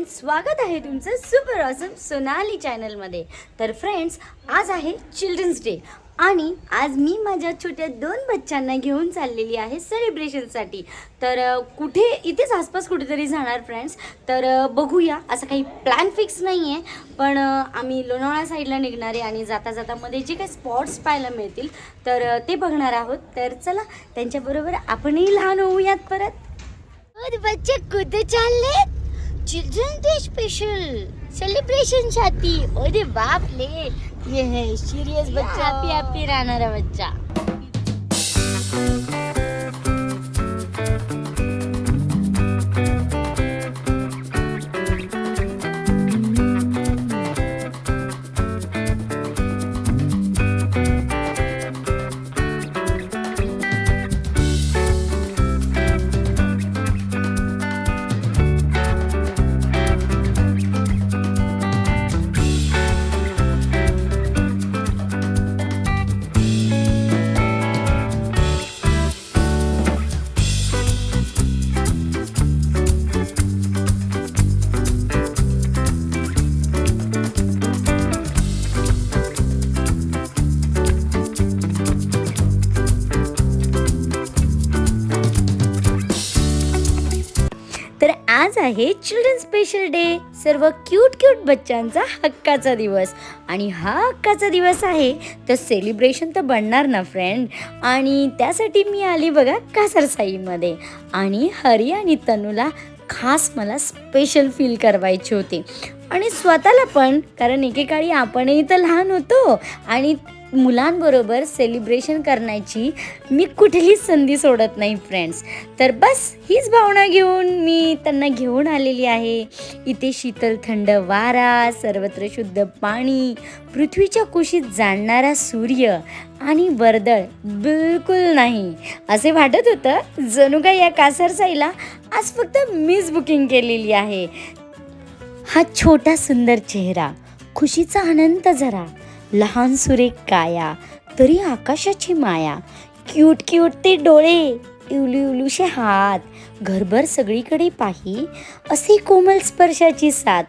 Friends, स्वागत आहे तुमचं सुपर ऑसम सोनाली चॅनलमध्ये। तर फ्रेंड्स, आज आहे चिल्ड्रन्स डे आणि आज मी माझ्या छोट्या 2 बच्चांना घेऊन चाललेली आहे सेलिब्रेशनसाठी। तर कुठे इथेच आसपास कुठेतरी जाणार फ्रेंड्स। तर बघूया, असं काही प्लॅन फिक्स नाही आहे, पण आम्ही लोणावळा साईडला निघणार आहे आणि जाता जाता मध्ये जे काही स्पॉट्स पाहायला मिळतील तर ते बघणार आहोत। तर चला, त्यांच्याबरोबर आपणही लहान होऊयात परत। बच्चे कुठे चालले? चिल्ड्रन डे स्पेशल सेलिब्रेशन साठी। अरे बाप ले, ये है सीरियस बच्चा, हैप्पी रहना बच्चा। तर आज आहे चिल्ड्रन स्पेशल डे, सर्व क्यूट बच्चांचा हक्काचा दिवस। आणि हा हक्काचा दिवस आहे तर सेलिब्रेशन तर बनणार ना फ्रेंड। आणि त्यासाठी मी आली बघा कासरसाईमध्ये। आणि हरी आणि तनूला खास मला स्पेशल फील करवायचे होते आणि स्वतःला पण, कारण एकेकाळी आपणही तर लहान होतो आणि मुलांबरोबर सेलिब्रेशन करण्याची मी कुठलीच संधी सोडत नाही फ्रेंड्स। तर बस हीच भावना घेऊन मी त्यांना घेऊन आलेली आहे। इथे शीतल थंड वारा, सर्वत्र शुद्ध पाणी, पृथ्वीच्या कुशीत जाणणारा सूर्य आणि वर्दळ बिलकुल नाही असे वाटत होतं। जणू काय या कासरसाईला आज फक्त मीच बुकिंग केलेली आहे। हा छोटा सुंदर चेहरा, खुशीचा अनंत झरा, लहान सुरेख काया, तरी आकाशाची माया, क्यूट ते डोळे, इवलूशे हात, घरभर सगळीकडे पाही असे कोमल स्पर्शाची साथ,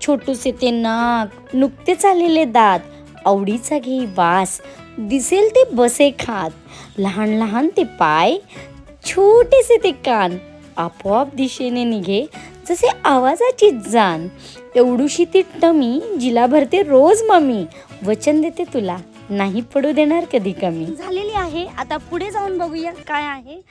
छोटूसे ते नाक, नुकतेच आलेले दात, आवडीचा घे वास, दिसेल ते बसे खात, लहान ते पाय, छोटेसे ते कान, आपोआप दिशेने निघे जसे आवाजाची जाण, एवढूशी ती टमी जिला भरते रोज मम्मी, वचन देते तुला नाही पडू देणार कधी कमी। झालेली आहे, आता पुढे जाऊन बघूया काय आहे।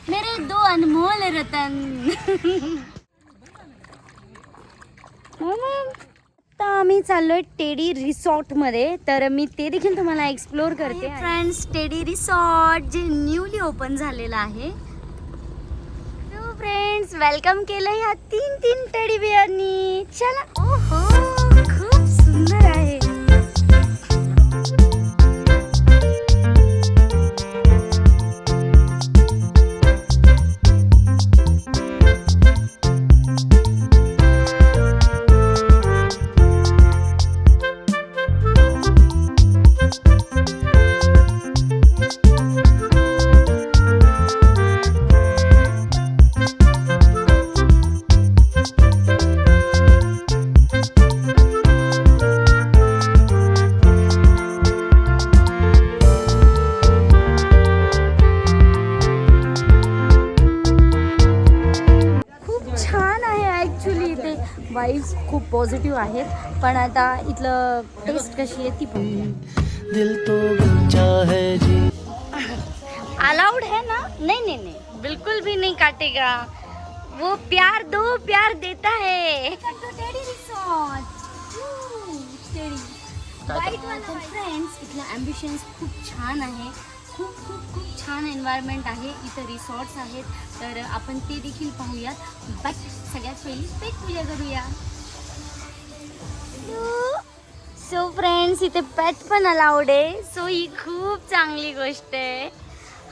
मेरे 2 अनमोल रतन। आता आम्ही चाललोय टेडी रिसॉर्ट मध्ये, तर मी ते देखील तुम्हाला एक्सप्लोर करते। फ्रेंड्स, टेडी रिसॉर्ट जे न्यूली ओपन झालेलं आहे। तो फ्रेंड्स, वेलकम केलं या 3 टेडी बिअरनी। चला, ओहो खूप सुंदर आहे। वाइब्स खूप पॉझिटिव्ह आहेत, पण आता इथलं टेस्ट कशी आहे ती पण। दिल तो बच्चा है जी, अलाउड है ना? नहीं, बिल्कुल भी नहीं काटेगा वो, प्यार दो प्यार देता है। टेडी रिसॉर्ट, टेडी फ्रेंड्स, इथलं ॲम्बिशन्स खूप छान आहे। खूप खूप खूप छान एन्व्हायरमेंट आहे. इथं रिसॉर्ट्स आहेत, तर आपण ते देखील पाहूयात. बट सगळ्यात पहिली पेट पूजा करूया. सो फ्रेंड्स, इथे पेट पण अलाउड आहे, सो ही खूप चांगली गोष्ट आहे.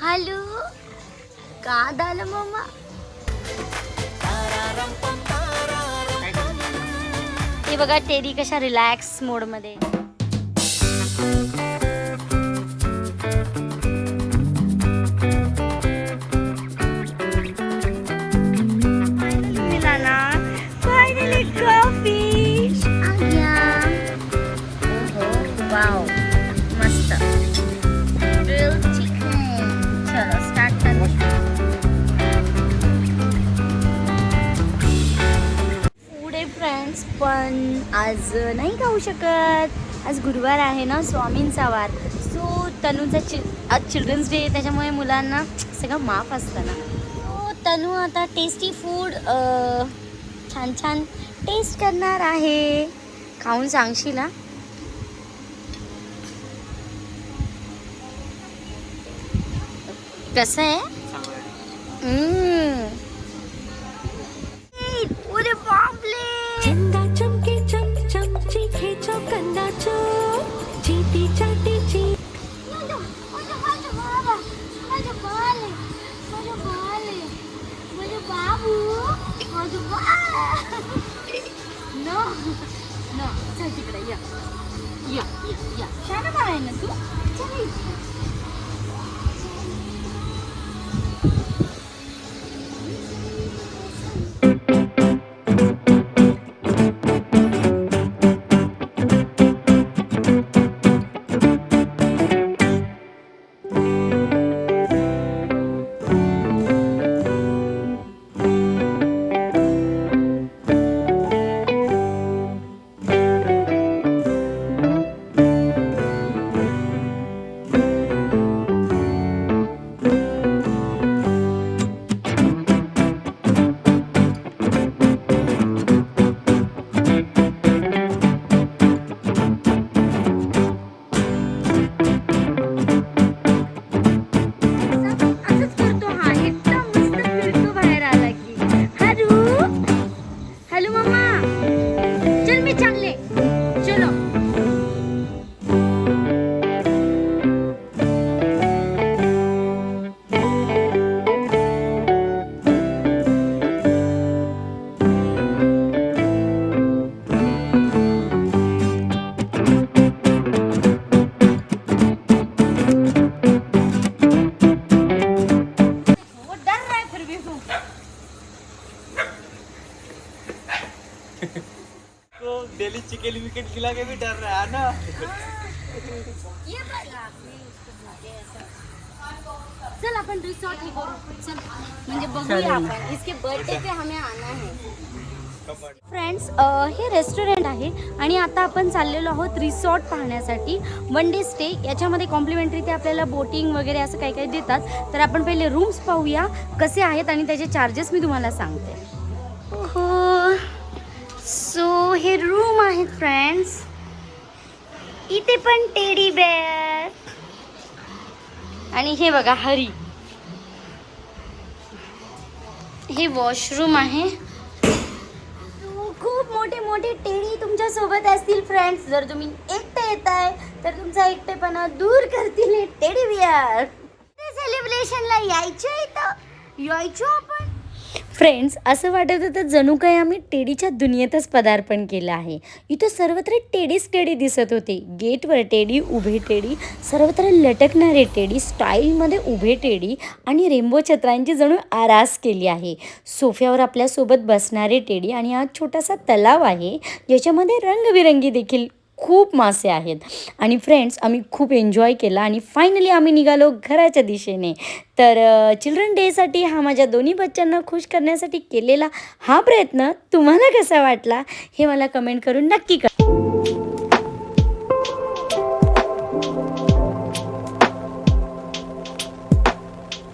हॅलो, का झालं मम्मा? हे बघा टेडी कशा रिलॅक्स मोडमध्ये. फायनली फिश आ गया. ओहो वाव, मस्त. Grilled chicken. चलो स्टार्ट करू. फूड आहे फ्रेंड्स, पण आज नाही खाऊ शकत. आज गुरुवार आहे ना, स्वामींचा वार. सो तनूचा आज चिल्ड्रन्स डे, त्याच्यामुळे मुलांना सगळं माफ असतं ना. सो तनू आता टेस्टी फूड छान छान टेस्ट करणार आहे. खाऊन सांगशील ना? कसं आहे? अरे बापले. चंदा चमके चम चमची खेचो कंदाचो चीटी चाटीची. नो नो, चल तिकडे या या या. शाळा आहे ना तू. चल. तो डेली चिकन विकेट खिला के भी डर रहा है ना. चल अपन रिसॉर्ट ही करू. चल म्हणजे बघूया आपण. इसके बर्थडे पे हमें आना है. फ्रेंड्स, हे रेस्टॉरंट आहे आणि आता आपण चाललेलो आहोत रिसॉर्ट पाहण्यासाठी. One day stay. याच्यामध्ये कॉम्प्लिमेंटरी ते आपल्याला बोटिंग वगैरे असं काही काही देतात. तर आपण पहिले रूम्स पाहूया कसे आहेत आणि त्याचे चार्जेस मी तुम्हाला सांगते. हो, सो हे रूम आहेत फ्रेंड्स. इथे पण टेडी बेअर आणि हे बघा हरी. हे वॉशरूम आहे. खूप मोठे मोठे टेडी तुमच्या सोबत असतील फ्रेंड्स. जर तुम्ही एकटे येत आहे तर तुमचा एकटेपणा दूर करतील हे टेडी बियर. सेलिब्रेशनला यायचो आपण. फ्रेंड्स, असं वाटत होतं जणू काही आम्ही टेडीच्या दुनियेतच पदार्पण केलं आहे. इथं सर्वत्र टेडीच टेडी दिसत होते. गेटवर टेडी, उभे टेडी, सर्वत्र लटकणारे टेडी, स्टाईलमध्ये उभे टेडी आणि रेनबो छत्रांची जणू आरास केली आहे. सोफ्यावर आपल्यासोबत बसणारे टेडी आणि हा छोटासा तलाव आहे ज्याच्यामध्ये रंगबिरंगी देखील खूप मासे आहेत. आणि फ्रेंड्स, आम्ही खूप एन्जॉय केला आणि फायनली आम्ही निघालो घराच्या दिशेने. तर चिल्ड्रन डेसाठी हा माझ्या दोन्ही बच्चांना खुश करण्यासाठी केलेला हा प्रयत्न तुम्हाला कसा वाटला हे मला कमेंट करून नक्की कळवा.